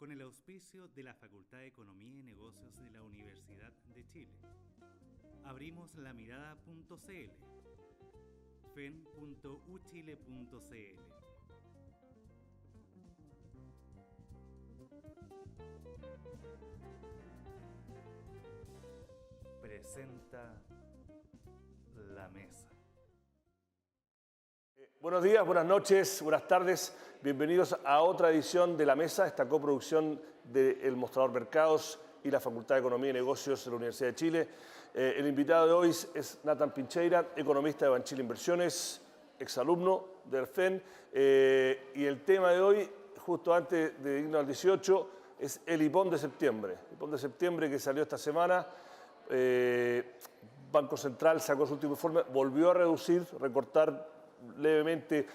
con el auspicio de la Facultad de Economía y Negocios de la Universidad de Chile. Abrimos la mirada.cl, fen.uchile.cl. Presenta La Mesa. Buenos días, buenas noches, buenas tardes. Bienvenidos a otra edición de La Mesa, esta coproducción del Mostrador Mercados y la Facultad de Economía y Negocios de la Universidad de Chile. El invitado de hoy es Nathan Pincheira, economista de Banchile Inversiones, exalumno del FEN. Y el tema de hoy, justo antes de irnos al 18, es el IPOM de septiembre. El IPOM de septiembre que salió esta semana. Banco Central sacó su último informe, volvió a recortar levemente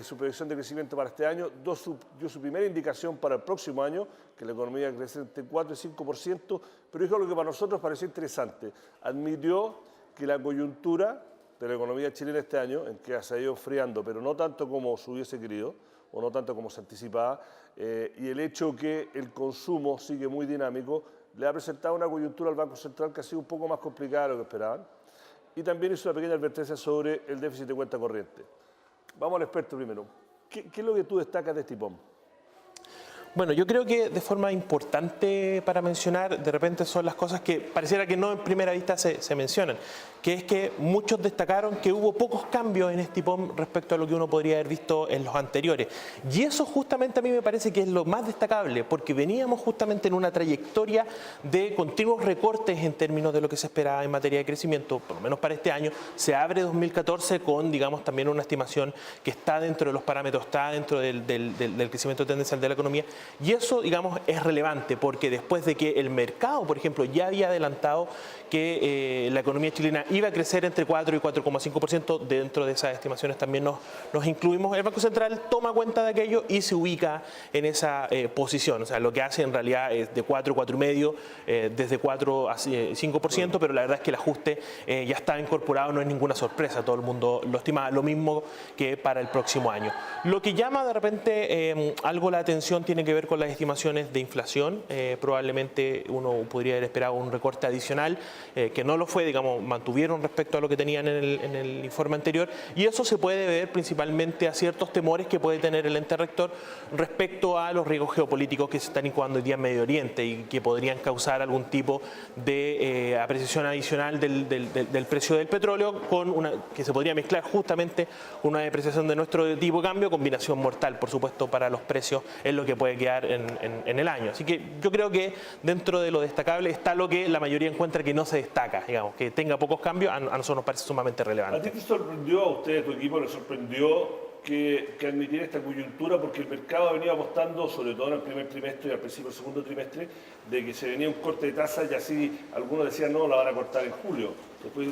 su proyección de crecimiento para este año, dio su primera indicación para el próximo año, que la economía crece entre 4 y 5%, pero dijo lo que para nosotros pareció interesante. Admitió que la coyuntura de la economía chilena este año, en que se ha ido enfriando, pero no tanto como se hubiese querido, o no tanto como se anticipaba, y el hecho que el consumo sigue muy dinámico, le ha presentado una coyuntura al Banco Central que ha sido un poco más complicada de lo que esperaban. Y también hizo una pequeña advertencia sobre el déficit de cuenta corriente. Vamos al experto primero. ¿Qué es lo que tú destacas de este IPOM? Bueno, yo creo que de forma importante para mencionar, de repente son las cosas que pareciera que no en primera vista se mencionan, que es que muchos destacaron que hubo pocos cambios en este IPOM respecto a lo que uno podría haber visto en los anteriores. Y eso justamente a mí me parece que es lo más destacable, porque veníamos justamente en una trayectoria de continuos recortes en términos de lo que se esperaba en materia de crecimiento, por lo menos para este año. Se abre 2014 con, digamos, también una estimación que está dentro de los parámetros, está dentro del crecimiento tendencial de la economía. Y eso, digamos, es relevante porque después de que el mercado, por ejemplo, ya había adelantado que la economía chilena iba a crecer entre 4 y 4,5%, dentro de esas estimaciones también nos incluimos. El Banco Central toma cuenta de aquello y se ubica en esa posición. O sea, lo que hace en realidad es de 4, 4,5, desde 4 a 5%, pero la verdad es que el ajuste ya está incorporado, no es ninguna sorpresa, todo el mundo lo estima, lo mismo que para el próximo año. Lo que llama de repente algo la atención tiene que ver con las estimaciones de inflación. Probablemente uno podría haber esperado un recorte adicional, que no lo fue, digamos, mantuvieron respecto a lo que tenían en el informe anterior, y eso se puede ver principalmente a ciertos temores que puede tener el ente rector respecto a los riesgos geopolíticos que se están incubando hoy día en Medio Oriente y que podrían causar algún tipo de apreciación adicional del precio del petróleo, que se podría mezclar justamente con una depreciación de nuestro tipo de cambio, combinación mortal, por supuesto, para los precios, es lo que puede quedar en el año. Así que yo creo que dentro de lo destacable está lo que la mayoría encuentra que no se destaca, digamos, que tenga pocos cambios, a nosotros nos parece sumamente relevante. ¿A ti te sorprendió, a usted, a tu equipo, le sorprendió que admitiera esta coyuntura? Porque el mercado ha venido apostando, sobre todo en el primer trimestre y al principio del segundo trimestre, de que se venía un corte de tasas y así algunos decían no, la van a cortar en julio. Después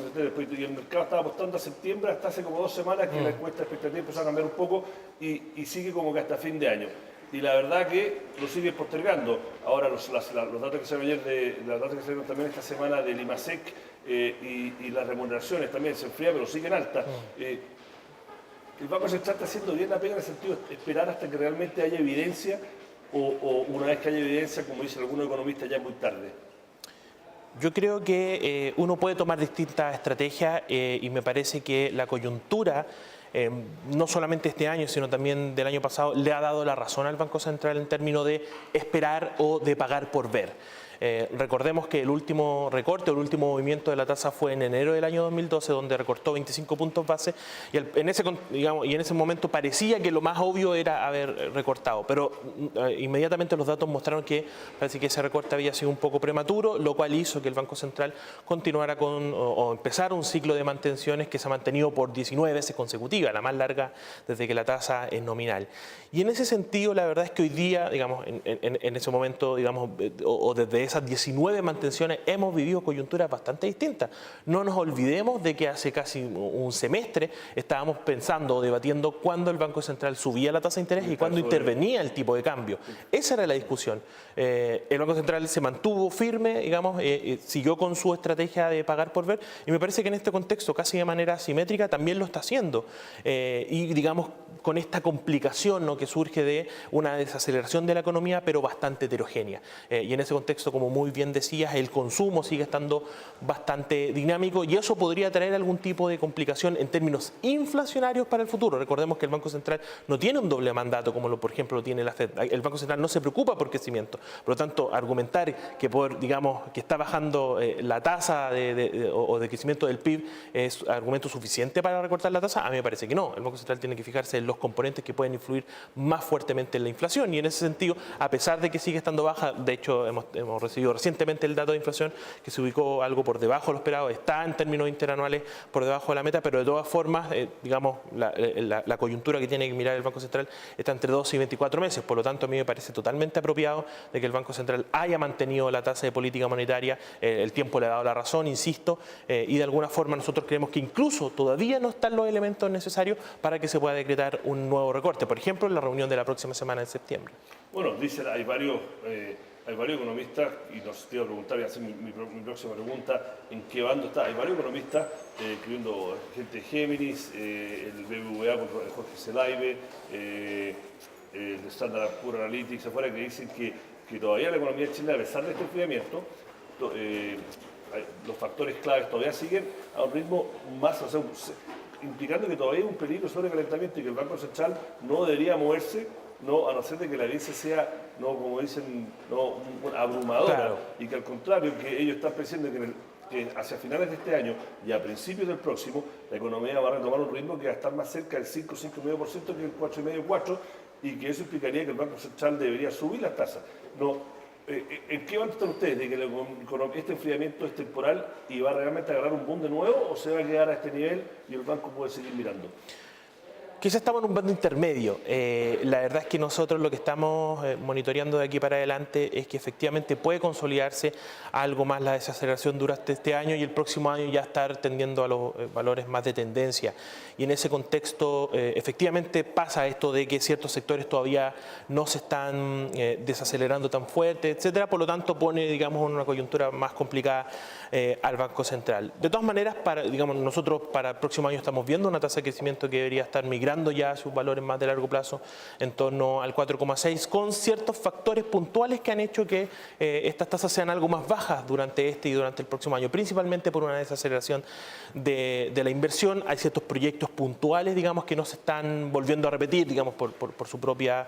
y el mercado estaba apostando a septiembre, hasta hace como 2 semanas que la encuesta de expectativa empezó a cambiar un poco y sigue como que hasta fin de año. Y la verdad que lo sigue postergando. Ahora los datos que se ayer los datos que se dieron también esta semana del IMASEC y las remuneraciones también se enfrían, pero siguen altas. El Banco Central está haciendo bien la pega en el sentido de esperar hasta que realmente haya evidencia o una vez que haya evidencia, como dicen algunos economistas, ya es muy tarde. Yo creo que uno puede tomar distintas estrategias y me parece que la coyuntura, no solamente este año, sino también del año pasado, le ha dado la razón al Banco Central en términos de esperar o de pagar por ver. Recordemos que el último recorte, el último movimiento de la tasa fue en enero del año 2012, donde recortó 25 puntos base y en ese momento parecía que lo más obvio era haber recortado, pero inmediatamente los datos mostraron que parece que ese recorte había sido un poco prematuro, lo cual hizo que el Banco Central continuara o empezara un ciclo de mantenciones que se ha mantenido por 19 veces consecutivas, la más larga desde que la tasa es nominal. Y en ese sentido, la verdad es que hoy día, digamos, en ese momento, digamos, o desde esa esas 19 mantenciones hemos vivido coyunturas bastante distintas. No nos olvidemos de que hace casi un semestre estábamos pensando o debatiendo cuándo el Banco Central subía la tasa de interés y cuándo intervenía el tipo de cambio. Esa era la discusión. El Banco Central se mantuvo firme, digamos, siguió con su estrategia de pagar por ver, y me parece que en este contexto, casi de manera asimétrica, también lo está haciendo. Y digamos, con esta complicación, ¿no?, que surge de una desaceleración de la economía, pero bastante heterogénea. Y en ese contexto, como muy bien decías, el consumo sigue estando bastante dinámico y eso podría traer algún tipo de complicación en términos inflacionarios para el futuro. Recordemos que el Banco Central no tiene un doble mandato como por ejemplo lo tiene la FED. El Banco Central no se preocupa por crecimiento. Por lo tanto, argumentar que que está bajando la tasa de crecimiento del PIB es argumento suficiente para recortar la tasa, a mí me parece que no. El Banco Central tiene que fijarse en los componentes que pueden influir más fuertemente en la inflación y en ese sentido, a pesar de que sigue estando baja, de hecho hemos recibido recientemente el dato de inflación que se ubicó algo por debajo de lo esperado, está en términos interanuales por debajo de la meta, pero de todas formas, digamos, la coyuntura que tiene que mirar el Banco Central está entre 12 y 24 meses, por lo tanto a mí me parece totalmente apropiado de que el Banco Central haya mantenido la tasa de política monetaria, el tiempo le ha dado la razón, insisto, y de alguna forma nosotros creemos que incluso todavía no están los elementos necesarios para que se pueda decretar un nuevo recorte, por ejemplo, en la reunión de la próxima semana de septiembre. Bueno, dicen, hay varios economistas, y nos te iba a preguntar, voy a hacer mi próxima pregunta, ¿en qué bando está? Hay varios economistas, incluyendo gente de Géminis, el BBVA con Jorge Zelaibe, el Standard & Poor's Analytics, afuera, que dicen que todavía la economía chilena, a pesar de este enfriamiento, los factores claves todavía siguen a un ritmo más, o sea, implicando que todavía hay un peligro sobre calentamiento y que el Banco Central no debería moverse, no, a no ser de que la evidencia sea, no, como dicen, no, abrumadora, claro, y que al contrario, que ellos están pensando que hacia finales de este año y a principios del próximo, la economía va a retomar un ritmo que va a estar más cerca del 5, 5,5% que el 4,5, y que eso implicaría que el Banco Central debería subir las tasas. No, ¿en qué van a estar ustedes? ¿De que este enfriamiento es temporal y va realmente a agarrar un boom de nuevo o se va a quedar a este nivel y el banco puede seguir mirando? Quizás estamos en un bando intermedio. La verdad es que nosotros lo que estamos monitoreando de aquí para adelante es que efectivamente puede consolidarse algo más la desaceleración durante este año y el próximo año ya estar tendiendo a los valores más de tendencia. Y en ese contexto efectivamente pasa esto de que ciertos sectores todavía no se están desacelerando tan fuerte, etcétera. Por lo tanto pone, digamos, una coyuntura más complicada al Banco Central. De todas maneras, nosotros para el próximo año estamos viendo una tasa de crecimiento que debería estar migrando ya a sus valores más de largo plazo en torno al 4,6, con ciertos factores puntuales que han hecho que estas tasas sean algo más bajas durante este y durante el próximo año, principalmente por una desaceleración de la inversión. Hay ciertos proyectos puntuales, digamos, que no se están volviendo a repetir, digamos, por su propia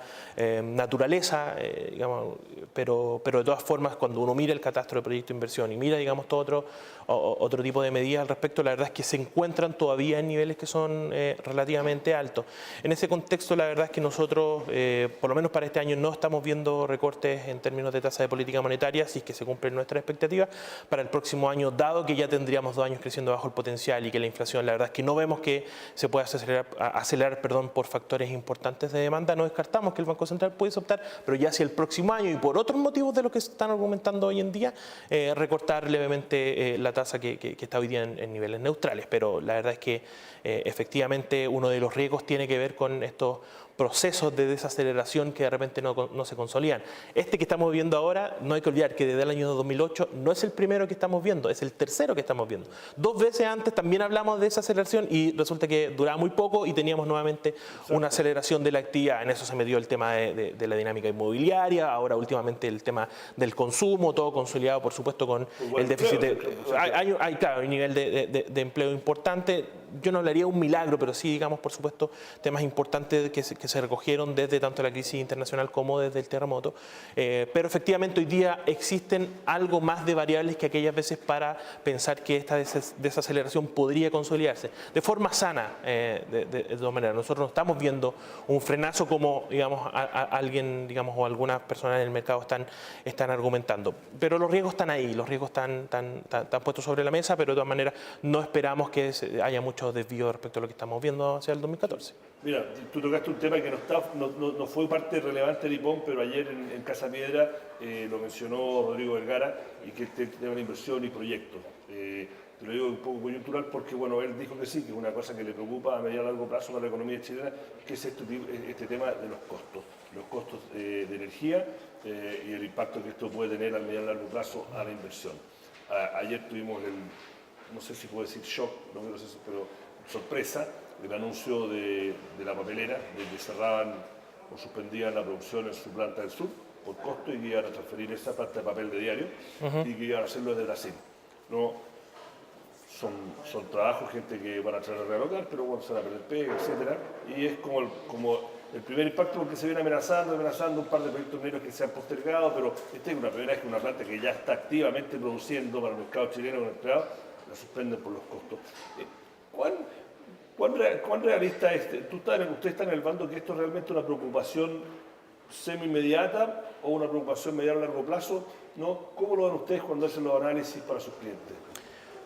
naturaleza, digamos, pero de todas formas, cuando uno mira el catastro de proyectos de inversión y mira, digamos, todo otro tipo de medidas al respecto, la verdad es que se encuentran todavía en niveles que son relativamente altos. En ese contexto, la verdad es que nosotros, por lo menos para este año, no estamos viendo recortes en términos de tasa de política monetaria, si es que se cumplen nuestras expectativas. Para el próximo año, dado que ya tendríamos 2 años creciendo bajo el potencial y que la inflación, la verdad es que no vemos que se pueda acelerar por factores importantes de demanda, no descartamos que el Banco Central pudiese optar, pero ya hacia el próximo año y por otros motivos de los que se están argumentando hoy en día, recortar levemente la tasa que está hoy día en niveles neutrales. Pero la verdad es que efectivamente uno de los riesgos tiene que ver con estos procesos de desaceleración que de repente no se consolidan. Este que estamos viendo ahora, no hay que olvidar que desde el año 2008 no es el primero que estamos viendo, es el tercero que estamos viendo. 2 veces antes también hablamos de desaceleración y resulta que duraba muy poco y teníamos nuevamente una aceleración de la actividad. En eso se metió el tema de la dinámica inmobiliaria, ahora últimamente el tema del consumo, todo consolidado por supuesto con el déficit. Claro, un nivel de empleo importante. Yo no hablaría de un milagro, pero sí, digamos, por supuesto, temas importantes que se recogieron desde tanto la crisis internacional como desde el terremoto. Pero efectivamente hoy día existen algo más de variables que aquellas veces para pensar que esta desaceleración podría consolidarse de forma sana, de todas maneras. Nosotros no estamos viendo un frenazo como, digamos, alguien, digamos, o algunas personas en el mercado están argumentando. Pero los riesgos están ahí, los riesgos están puestos sobre la mesa, pero de todas maneras no esperamos que haya mucho mucho desvío respecto a lo que estamos viendo hacia el 2014. Mira, tú tocaste un tema que no fue parte relevante de IPOM, pero ayer en Casa Piedra lo mencionó Rodrigo Vergara, y que este tema de inversión y proyectos. Te lo digo un poco coyuntural porque, bueno, él dijo que sí, que es una cosa que le preocupa a medio y largo plazo para la economía chilena, que es este tema de los costos de energía y el impacto que esto puede tener a medio y largo plazo a la inversión. Ayer tuvimos no sé si puedo decir shock, no quiero decir, pero sorpresa, el anuncio de la papelera, de que cerraban o suspendían la producción en su planta del sur por costo, y que iban a transferir esa planta de papel de diario y que iban a hacerlo desde Brasil. ¿No? Son trabajos, gente que van a tratar de realocar, pero bueno, se van a perder pega, etc. Y es como el primer impacto, porque se viene amenazando un par de proyectos mineros que se han postergado, pero esta es una primera vez que una planta que ya está activamente produciendo para el mercado chileno con empleados, la suspenden por los costos. ¿Cuán realista es? Usted está en el bando que esto es realmente una preocupación semi-inmediata o una preocupación mediano a largo plazo, ¿no? ¿Cómo lo ven ustedes cuando hacen los análisis para sus clientes?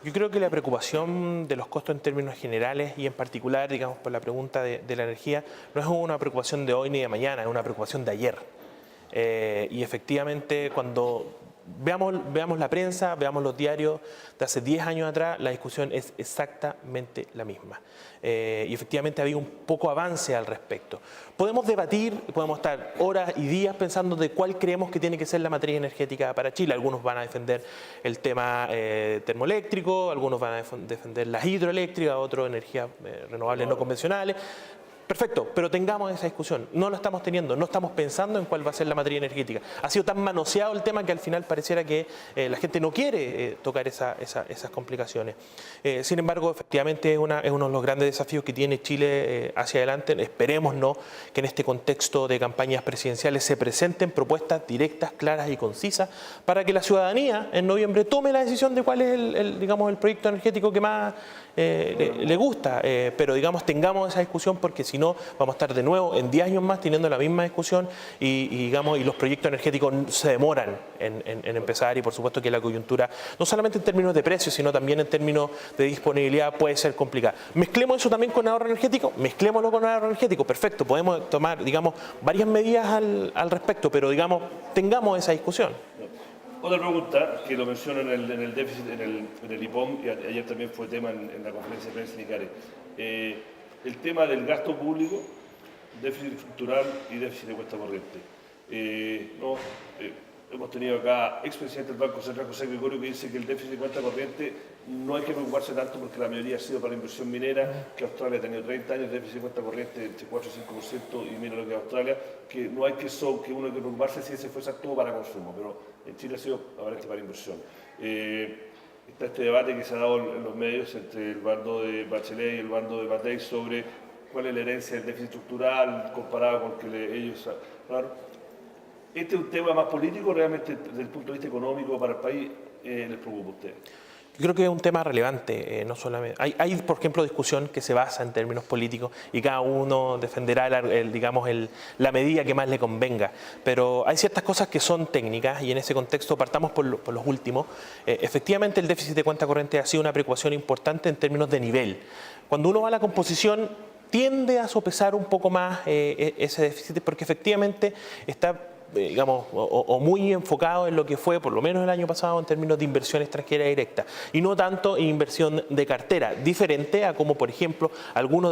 Yo creo que la preocupación de los costos en términos generales y en particular, digamos, por la pregunta de la energía, no es una preocupación de hoy ni de mañana, es una preocupación de ayer. Y efectivamente, cuando veamos la prensa, veamos los diarios de hace 10 años atrás, la discusión es exactamente la misma. Y efectivamente había un poco avance al respecto. Podemos debatir, podemos estar horas y días pensando de cuál creemos que tiene que ser la matriz energética para Chile. Algunos van a defender el tema termoeléctrico, algunos van a defender las hidroeléctricas, otros energías renovables no convencionales. Perfecto, pero tengamos esa discusión. No lo estamos teniendo, no estamos pensando en cuál va a ser la materia energética. Ha sido tan manoseado el tema que al final pareciera que la gente no quiere tocar esas complicaciones. Sin embargo, efectivamente es uno de los grandes desafíos que tiene Chile hacia adelante. Esperemos que en este contexto de campañas presidenciales se presenten propuestas directas, claras y concisas para que la ciudadanía en noviembre tome la decisión de cuál es el proyecto energético que más le gusta. Pero digamos, tengamos esa discusión, porque si no, vamos a estar de nuevo en 10 años más teniendo la misma discusión y los proyectos energéticos se demoran en empezar, y por supuesto que la coyuntura, no solamente en términos de precios, sino también en términos de disponibilidad, puede ser complicada. Mezclemos eso también con ahorro energético, mezclémoslo con ahorro energético, perfecto, podemos tomar, digamos, varias medidas al respecto, pero digamos, tengamos esa discusión. Otra pregunta, que lo menciono en el déficit, en el IPOM, y ayer también fue tema en la conferencia de prensa de ICARE. El tema del gasto público, déficit estructural y déficit de cuenta corriente. Hemos tenido acá expresidente del Banco Central, José Gregorio, que dice que el déficit de cuenta corriente no hay que preocuparse tanto porque la mayoría ha sido para la inversión minera, que Australia ha tenido 30 años de déficit de cuenta corriente entre 4 y 5%, y mira lo que Australia, que no hay que uno hay que preocuparse si ese fuese activo para consumo, pero en Chile ha sido aparente para inversión. Está este debate que se ha dado en los medios entre el bando de Bachelet y el bando de Matei sobre cuál es la herencia del déficit estructural comparado con que ellos... Claro, ¿este es un tema más político realmente desde el punto de vista económico para el país? ¿Les preocupa a ustedes? Yo creo que es un tema relevante, no solamente. Hay, por ejemplo, discusión que se basa en términos políticos y cada uno defenderá la medida que más le convenga. Pero hay ciertas cosas que son técnicas y en ese contexto partamos por los últimos. Efectivamente, el déficit de cuenta corriente ha sido una preocupación importante en términos de nivel. Cuando uno va a la composición, tiende a sopesar un poco más ese déficit porque efectivamente está digamos, o muy enfocado en lo que fue, por lo menos el año pasado, en términos de inversión extranjera directa, y no tanto en inversión de cartera, diferente a como, por ejemplo, algunos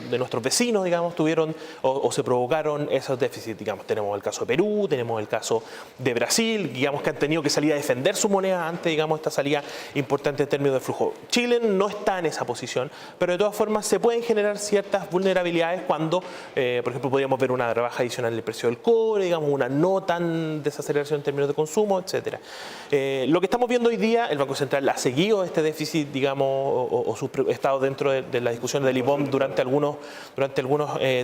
de nuestros vecinos, digamos, tuvieron o se provocaron esos déficits. Digamos, tenemos el caso de Perú, tenemos el caso de Brasil, digamos, que han tenido que salir a defender su moneda ante, digamos, esta salida importante en términos de flujo. Chile no está en esa posición, pero de todas formas se pueden generar ciertas vulnerabilidades cuando, por ejemplo, podríamos ver una rebaja adicional del precio del cobre, digamos, una no tan desaceleración en términos de consumo, etcétera. Lo que estamos viendo hoy día, el Banco Central ha seguido este déficit, digamos, o su estado dentro de la discusión del IPOM durante algunos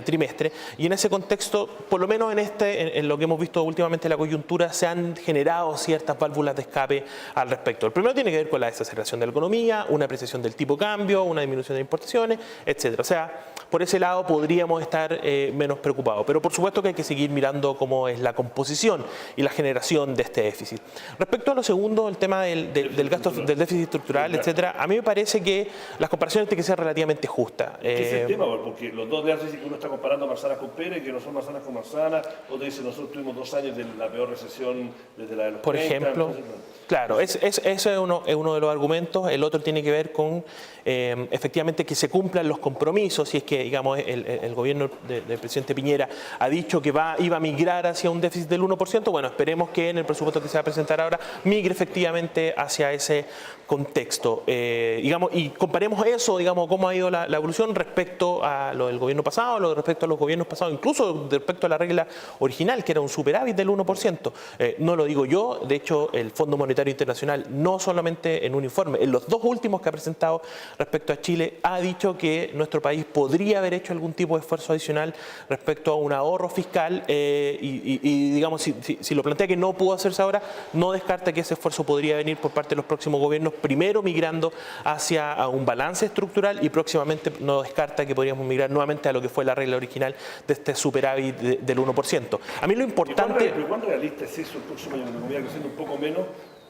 trimestres, y en ese contexto, por lo menos en lo que hemos visto últimamente en la coyuntura, se han generado ciertas válvulas de escape al respecto. El primero tiene que ver con la desaceleración de la economía, una apreciación del tipo de cambio, una disminución de importaciones, etcétera. O sea, por ese lado podríamos estar menos preocupados, pero por supuesto que hay que seguir mirando cómo es la composición composición y la generación de este déficit. Respecto a lo segundo, el tema del gasto, del déficit estructural, etcétera, a mí me parece que las comparaciones tienen que ser relativamente justas. ¿Qué es el tema? Porque los dos días dicen que uno está comparando manzanas con peras y que no son manzanas con manzanas, o te dicen nosotros tuvimos 2 años de la peor recesión desde la de los Por 30, ejemplo, entonces, claro, ese es uno de los argumentos. El otro tiene que ver con efectivamente que se cumplan los compromisos, si es que digamos el gobierno del presidente Piñera ha dicho que iba a migrar hacia un déficit del 1%, bueno, esperemos que en el presupuesto que se va a presentar ahora migre efectivamente hacia ese contexto. Digamos, y comparemos eso, digamos, cómo ha ido la evolución respecto a lo del gobierno pasado, respecto a los gobiernos pasados, incluso respecto a la regla original, que era un superávit del 1%. No lo digo yo, de hecho, el Fondo Monetario Internacional, no solamente en un informe, en los 2 últimos que ha presentado respecto a Chile, ha dicho que nuestro país podría haber hecho algún tipo de esfuerzo adicional respecto a un ahorro fiscal y digamos, si lo plantea que no pudo hacerse ahora, no descarta que ese esfuerzo podría venir por parte de los próximos gobiernos, primero migrando hacia un balance estructural y próximamente no descarta que podríamos migrar nuevamente a lo que fue la regla original de este superávit del 1%. A mí lo importante... ¿Pero cuán realista es eso el próximo año? Una economía creciendo un poco menos,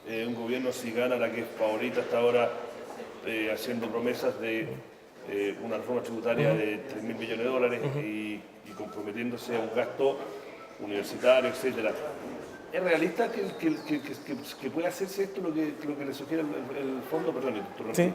un gobierno si gana la que es favorita hasta ahora, haciendo promesas de una reforma tributaria de 3.000 millones de dólares y comprometiéndose a un gasto universitario, etcétera. ¿Es realista que pueda hacerse esto, lo que le sugiere el fondo? Perdón, sí.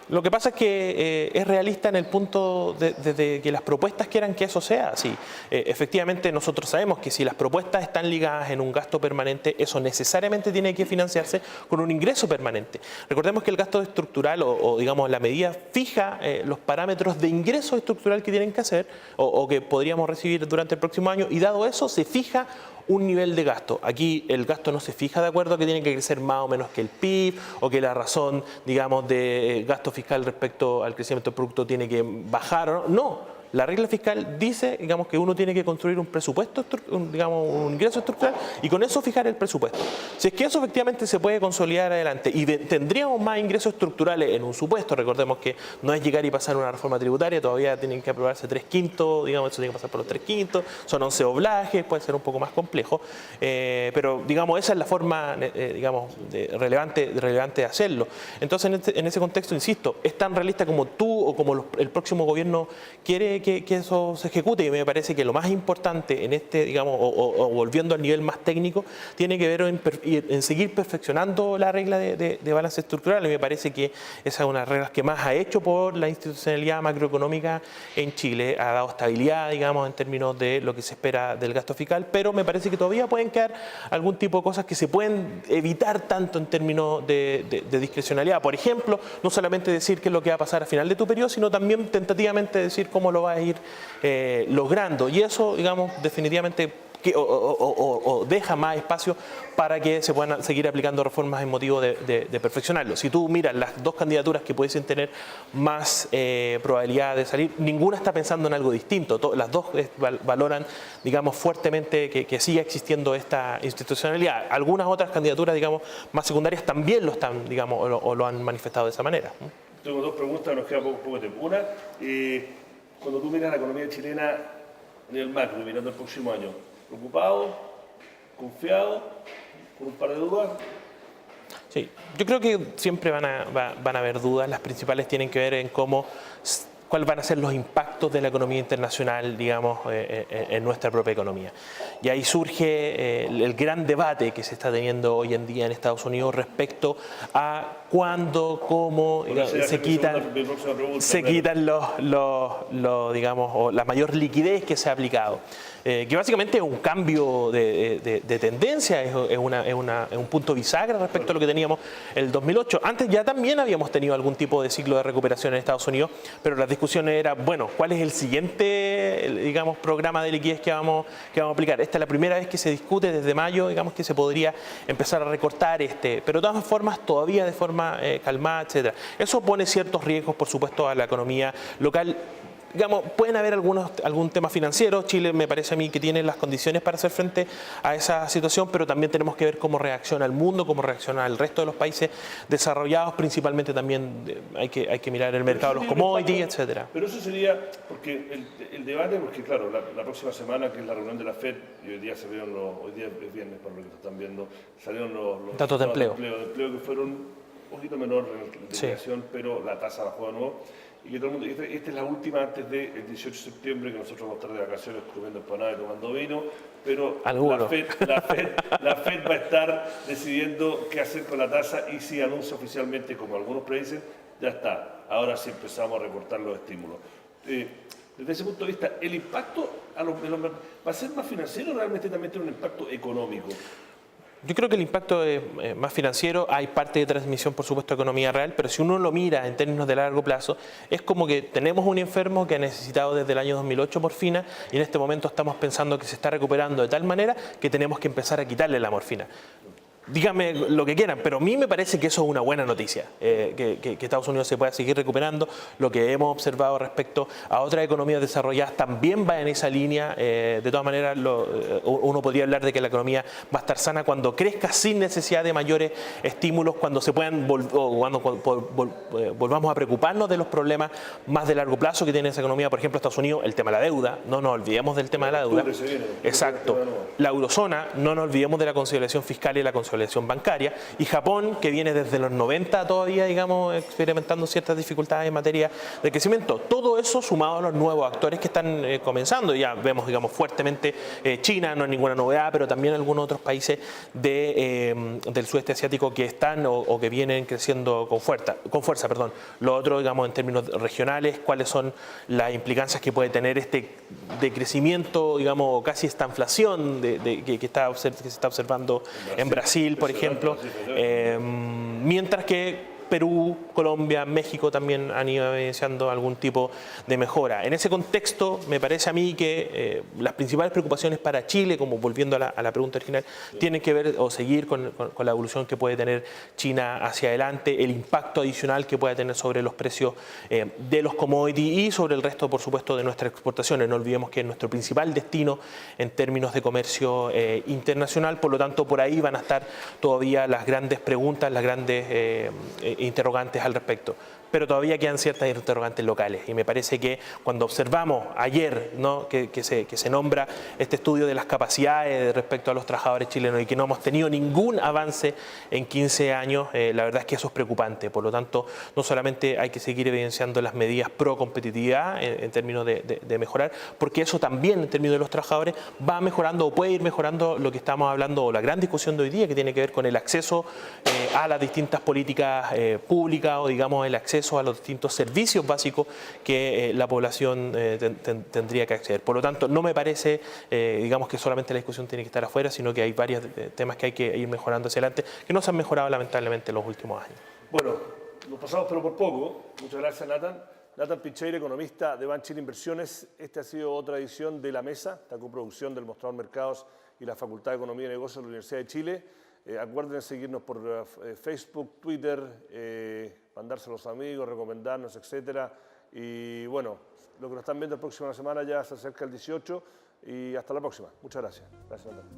Lo que pasa es que es realista en el punto de que las propuestas quieran que eso sea así. Efectivamente, nosotros sabemos que si las propuestas están ligadas en un gasto permanente, eso necesariamente tiene que financiarse con un ingreso permanente. Recordemos que el gasto estructural o digamos la medida fija los parámetros de ingreso estructural que tienen que hacer o que podríamos recibir durante el próximo año, y dado eso se fija un nivel de gasto. Aquí el gasto no se fija de acuerdo a que tiene que crecer más o menos que el PIB o que la razón, digamos, de gasto fiscal respecto al crecimiento del producto tiene que bajar o no. No. La regla fiscal dice, digamos, que uno tiene que construir un presupuesto, digamos, un ingreso estructural y con eso fijar el presupuesto. Si es que eso efectivamente se puede consolidar adelante y tendríamos más ingresos estructurales en un supuesto, recordemos que no es llegar y pasar una reforma tributaria, todavía tienen que aprobarse 3/5, digamos, eso tiene que pasar por los 3/5, son 11 oblajes, puede ser un poco más complejo, pero digamos, esa es la forma, digamos, relevante de hacerlo. Entonces, en ese contexto, insisto, es tan realista como tú o como el próximo gobierno quiere que eso se ejecute, y me parece que lo más importante en este, digamos, o volviendo al nivel más técnico, tiene que ver en seguir perfeccionando la regla de balance estructural, y me parece que esa es una de las reglas que más ha hecho por la institucionalidad macroeconómica en Chile, ha dado estabilidad, digamos, en términos de lo que se espera del gasto fiscal, pero me parece que todavía pueden quedar algún tipo de cosas que se pueden evitar tanto en términos de discrecionalidad. Por ejemplo, no solamente decir qué es lo que va a pasar a final de tu periodo, sino también tentativamente decir cómo lo va a ir logrando, y eso, digamos, definitivamente deja más espacio para que se puedan seguir aplicando reformas en motivo de perfeccionarlo. Si tú miras las 2 candidaturas que pudiesen tener más probabilidad de salir, ninguna está pensando en algo distinto. Las 2 valoran, digamos, fuertemente que siga existiendo esta institucionalidad. Algunas otras candidaturas, digamos, más secundarias también lo están, digamos, o lo han manifestado de esa manera. Tengo 2 preguntas, nos queda poco tiempo. Una, cuando tú miras la economía chilena a nivel macro, mirando el próximo año, ¿preocupado, confiado, con un par de dudas? Sí, yo creo que siempre van a haber dudas. Las principales tienen que ver en cuáles van a ser los impactos de la economía internacional, digamos, en nuestra propia economía. Y ahí surge el gran debate que se está teniendo hoy en día en Estados Unidos respecto a cuándo, cómo se quitan digamos, o la mayor liquidez que se ha aplicado. Que básicamente es un cambio de tendencia, es un punto bisagra respecto a lo que teníamos el 2008. Antes ya también habíamos tenido algún tipo de ciclo de recuperación en Estados Unidos, pero las discusiones eran, bueno, ¿cuál es el siguiente, digamos, programa de liquidez que vamos a aplicar? Esta es la primera vez que se discute desde mayo, digamos, que se podría empezar a recortar pero de todas formas todavía de forma calmada, etcétera. Eso pone ciertos riesgos, por supuesto, a la economía local. digamos, pueden haber algún tema financiero. Chile me parece a mí que tiene las condiciones para hacer frente a esa situación, pero también tenemos que ver cómo reacciona el mundo, cómo reacciona el resto de los países desarrollados, principalmente también hay que mirar el mercado de los commodities, etcétera. Pero eso sería, porque el debate, porque claro, la próxima semana, que es la reunión de la FED, y hoy día salieron hoy día es viernes, por lo que están viendo, salieron los datos de empleo que fueron un poquito menor en la inflación, pero la tasa bajó de nuevo. Y que todo el mundo, esta es la última antes del 18 de septiembre, que nosotros vamos a estar de vacaciones comiendo empanada y tomando vino, pero la FED va a estar decidiendo qué hacer con la tasa y si anuncia oficialmente, como algunos predicen, ya está. Ahora sí empezamos a recortar los estímulos. Desde ese punto de vista, ¿el impacto va a ser más financiero o realmente también tiene un impacto económico? Yo creo que el impacto es más financiero. Hay parte de transmisión, por supuesto, de economía real, pero si uno lo mira en términos de largo plazo, es como que tenemos un enfermo que ha necesitado desde el año 2008 morfina y en este momento estamos pensando que se está recuperando de tal manera que tenemos que empezar a quitarle la morfina. Díganme lo que quieran, pero a mí me parece que eso es una buena noticia, que Estados Unidos se pueda seguir recuperando. Lo que hemos observado respecto a otras economías desarrolladas también va en esa línea. De todas maneras, uno podría hablar de que la economía va a estar sana cuando crezca sin necesidad de mayores estímulos, cuando se puedan volvamos a preocuparnos de los problemas más de largo plazo que tiene esa economía. Por ejemplo, Estados Unidos, el tema de la deuda, no nos olvidemos del tema de la deuda. Exacto. La eurozona, no nos olvidemos de la consolidación fiscal y la consolidación bancaria, y Japón, que viene desde los 90 todavía, digamos, experimentando ciertas dificultades en materia de crecimiento. Todo eso sumado a los nuevos actores que están comenzando. Ya vemos, digamos, fuertemente China, no es ninguna novedad, pero también algunos otros países del sudeste asiático que están o que vienen creciendo con fuerza. Lo otro, digamos, en términos regionales, cuáles son las implicancias que puede tener este decrecimiento, digamos, casi esta inflación que se está observando en Brasil, por ejemplo, mientras que Perú, Colombia, México también han ido evidenciando algún tipo de mejora. En ese contexto, me parece a mí que las principales preocupaciones para Chile, como volviendo a la pregunta original, tienen que ver o seguir con la evolución que puede tener China hacia adelante, el impacto adicional que puede tener sobre los precios de los commodities y sobre el resto, por supuesto, de nuestras exportaciones. No olvidemos que es nuestro principal destino en términos de comercio internacional, por lo tanto, por ahí van a estar todavía las grandes preguntas, las grandes interrogantes al respecto. Pero todavía quedan ciertas interrogantes locales y me parece que cuando observamos ayer, ¿no?, que se nombra este estudio de las capacidades respecto a los trabajadores chilenos y que no hemos tenido ningún avance en 15 años, la verdad es que eso es preocupante. Por lo tanto, no solamente hay que seguir evidenciando las medidas pro competitividad en términos de mejorar, porque eso también en términos de los trabajadores va mejorando o puede ir mejorando lo que estamos hablando, o la gran discusión de hoy día que tiene que ver con el acceso a las distintas políticas públicas o digamos el acceso a los distintos servicios básicos que la población tendría que acceder. Por lo tanto, no me parece, digamos, que solamente la discusión tiene que estar afuera, sino que hay varios temas que hay que ir mejorando hacia adelante, que no se han mejorado lamentablemente en los últimos años. Bueno, nos pasamos pero por poco. Muchas gracias, Nathan. Nathan Picheira, economista de Banchile Inversiones. Esta ha sido otra edición de La Mesa, esta coproducción del Mostrador Mercados y la Facultad de Economía y Negocios de la Universidad de Chile. Acuérdense de seguirnos por Facebook, Twitter, mandarse a los amigos, recomendarnos, etcétera. Y bueno, lo que nos están viendo la próxima semana ya se acerca el 18 y hasta la próxima. Muchas gracias. Gracias, Nathan.